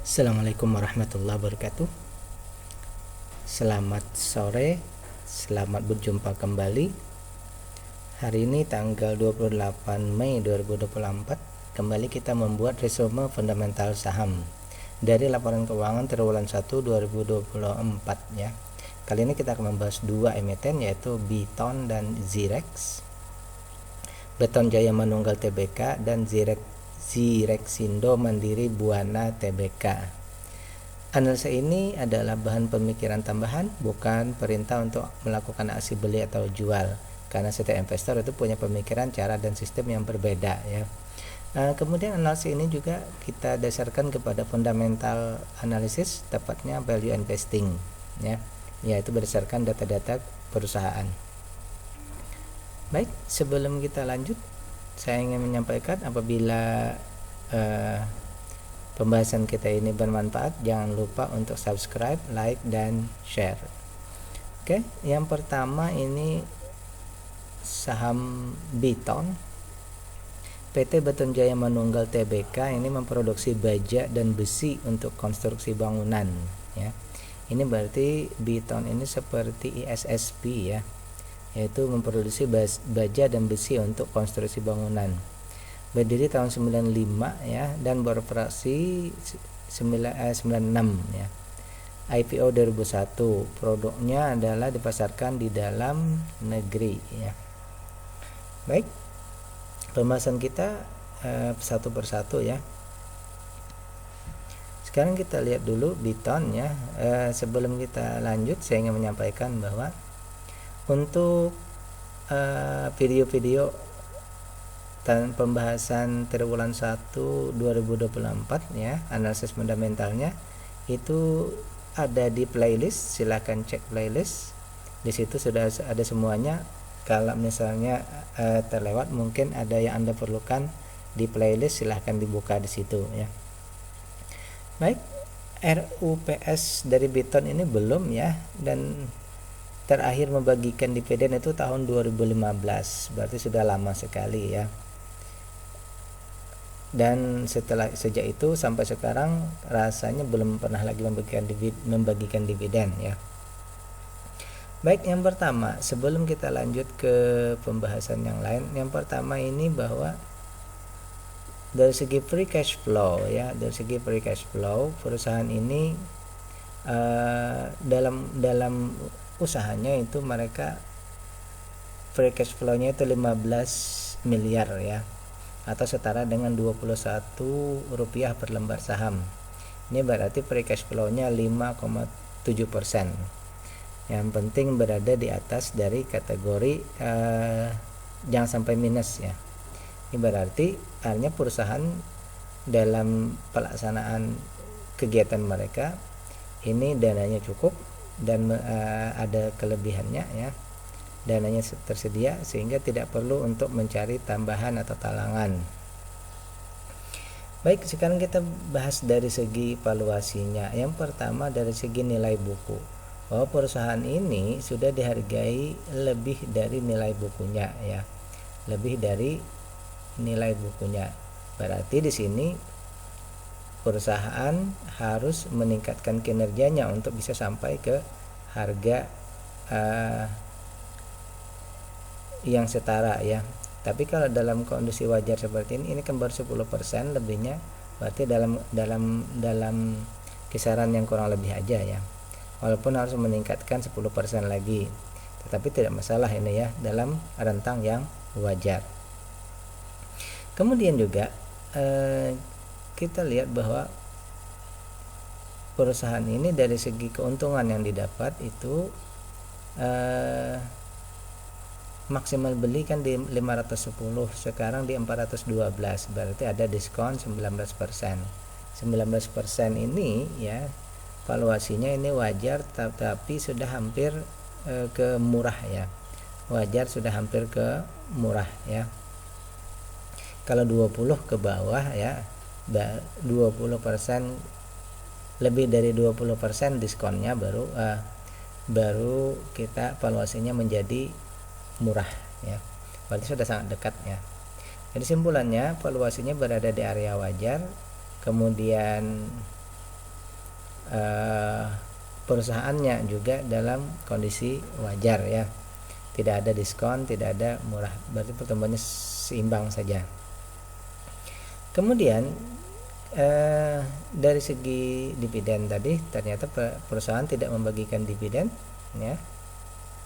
Assalamualaikum warahmatullahi wabarakatuh. Selamat sore, selamat berjumpa kembali. Hari ini tanggal 28 Mei 2024. Kembali kita membuat resume fundamental saham dari laporan keuangan triwulan 1 2024 ya. Kali ini kita akan membahas dua emiten, yaitu Biton dan Zirex. Beton Jaya Manunggal Tbk dan Zirexindo Mandiri Buana Tbk. Analisa ini adalah bahan pemikiran tambahan, bukan perintah untuk melakukan aksi beli atau jual, karena setiap investor itu punya pemikiran, cara, dan sistem yang berbeda ya. Kemudian analisis ini juga kita dasarkan kepada fundamental analisis, tepatnya value investing ya, yaitu berdasarkan data-data perusahaan. Baik, sebelum kita lanjut, saya ingin menyampaikan apabila pembahasan kita ini bermanfaat, jangan lupa untuk subscribe, like, dan share. Oke, yang pertama ini saham Biton. PT Beton Jaya Manunggal Tbk ini memproduksi baja dan besi untuk konstruksi bangunan ya. Ini berarti Biton ini seperti ISSP ya, yaitu memproduksi baja dan besi untuk konstruksi bangunan. Berdiri tahun 95 ya, dan beroperasi 96 ya. IPO 2001. Produknya adalah dipasarkan di dalam negeri ya. Baik, pembahasan kita satu persatu ya. Sekarang kita lihat dulu Biton ya. Sebelum kita lanjut, saya ingin menyampaikan bahwa untuk video-video dan pembahasan triwulan 1 2024 ya, analisis fundamentalnya itu ada di playlist. Silahkan cek playlist, di situ sudah ada semuanya. Kalau misalnya terlewat, mungkin ada yang Anda perlukan di playlist, silahkan dibuka di situ ya. Baik, RUPS dari Biton ini belum ya, dan terakhir membagikan dividen itu tahun 2015, berarti sudah lama sekali ya. Dan sejak itu sampai sekarang rasanya belum pernah lagi membagikan dividen ya. Baik, yang pertama, sebelum kita lanjut ke pembahasan yang lain, yang pertama ini bahwa dari segi free cash flow ya, dari segi free cash flow perusahaan ini dalam usahanya itu mereka free cash flow-nya itu 15 miliar ya, atau setara dengan 21 rupiah per lembar saham. Ini berarti free cash flow-nya 5,7%. Yang penting berada di atas dari kategori jangan sampai minus ya. Ini berarti artinya perusahaan dalam pelaksanaan kegiatan mereka ini dananya cukup dan ada kelebihannya ya, dananya tersedia sehingga tidak perlu untuk mencari tambahan atau talangan. Baik, sekarang kita bahas dari segi valuasinya. Yang pertama dari segi nilai buku, bahwa perusahaan ini sudah dihargai lebih dari nilai bukunya ya, lebih dari nilai bukunya. Berarti di sini perusahaan harus meningkatkan kinerjanya untuk bisa sampai ke harga yang setara ya. Tapi kalau dalam kondisi wajar seperti ini kan baru 10% lebihnya, berarti dalam kisaran yang kurang lebih aja ya. Walaupun harus meningkatkan 10% lagi, tetapi tidak masalah ini ya, dalam rentang yang wajar. Kemudian juga kita lihat bahwa perusahaan ini dari segi keuntungan yang didapat itu maksimal beli kan di 510, sekarang di 412, berarti ada diskon 19%. 19% ini ya, valuasinya ini wajar, tapi sudah hampir ke murah ya. Wajar, sudah hampir ke murah ya. Kalau 20 ke bawah ya, 20%, lebih dari 20% diskonnya baru kita valuasinya menjadi murah ya. Berarti sudah sangat dekat ya. Jadi simpulannya valuasinya berada di area wajar, kemudian perusahaannya juga dalam kondisi wajar ya, tidak ada diskon, tidak ada murah, berarti pertumbuhannya seimbang saja. Kemudian dari segi dividen tadi ternyata perusahaan tidak membagikan dividen ya.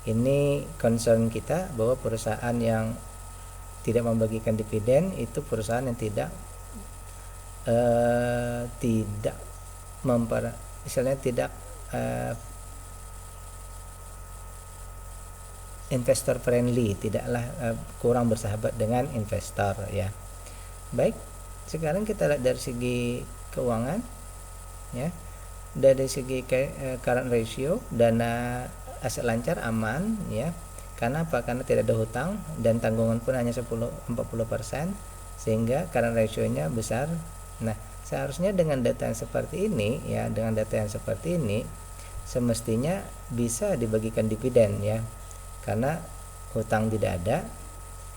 Ini concern kita bahwa perusahaan yang tidak membagikan dividen itu perusahaan yang tidak investor friendly, tidaklah kurang bersahabat dengan investor ya. Baik, sekarang kita lihat dari segi keuangan ya. Dari segi current ratio, dana aset lancar aman ya. Karena apa? Karena tidak ada hutang dan tanggungan pun hanya 40%, sehingga current ratio-nya besar. Nah, seharusnya dengan data yang seperti ini ya, semestinya bisa dibagikan dividen ya. Karena hutang tidak ada,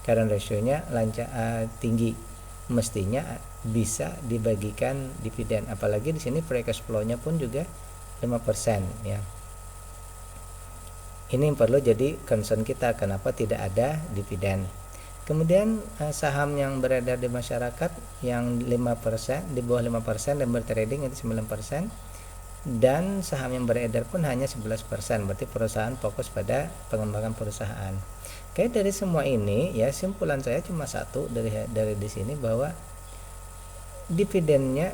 current ratio-nya lancar, tinggi, mestinya bisa dibagikan dividen. Apalagi di sini free cash flow-nya pun juga 5% ya. Ini yang perlu jadi concern kita, kenapa tidak ada dividen. Kemudian saham yang beredar di masyarakat yang 5%, di bawah 5% dan bertrading itu 9%, dan saham yang beredar pun hanya 11%, berarti perusahaan fokus pada pengembangan perusahaan. Oke, dari semua ini ya, simpulan saya cuma satu dari di sini, bahwa dividennya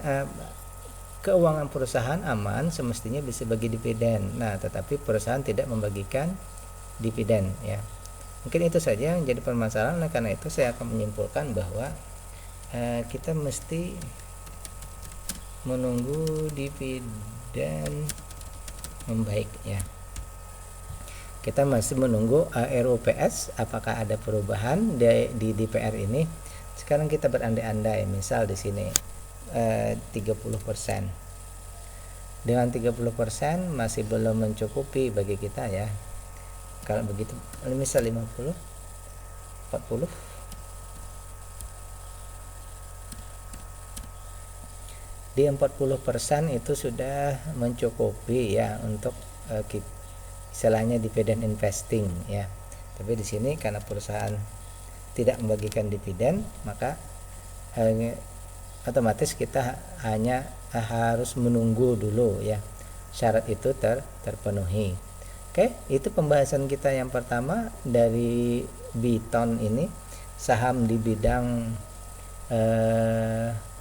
keuangan perusahaan aman, semestinya bisa bagi dividen. Nah, tetapi perusahaan tidak membagikan dividen ya. Mungkin itu saja yang jadi permasalahan. Nah, karena itu saya akan menyimpulkan bahwa kita mesti menunggu dividen membaik ya. Kita masih menunggu RUPS apakah ada perubahan di DPR ini. Sekarang kita berandai-andai, misal di sini 30%. Dengan 30% masih belum mencukupi bagi kita ya. Kalau begitu misal 50, 40, di 40% itu sudah mencukupi ya untuk istilahnya dividen investing ya. Tapi di sini karena perusahaan tidak membagikan dividen, maka otomatis kita hanya harus menunggu dulu ya, syarat itu terpenuhi. Oke, itu pembahasan kita yang pertama dari Biton ini, saham di bidang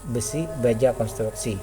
besi baja konstruksi.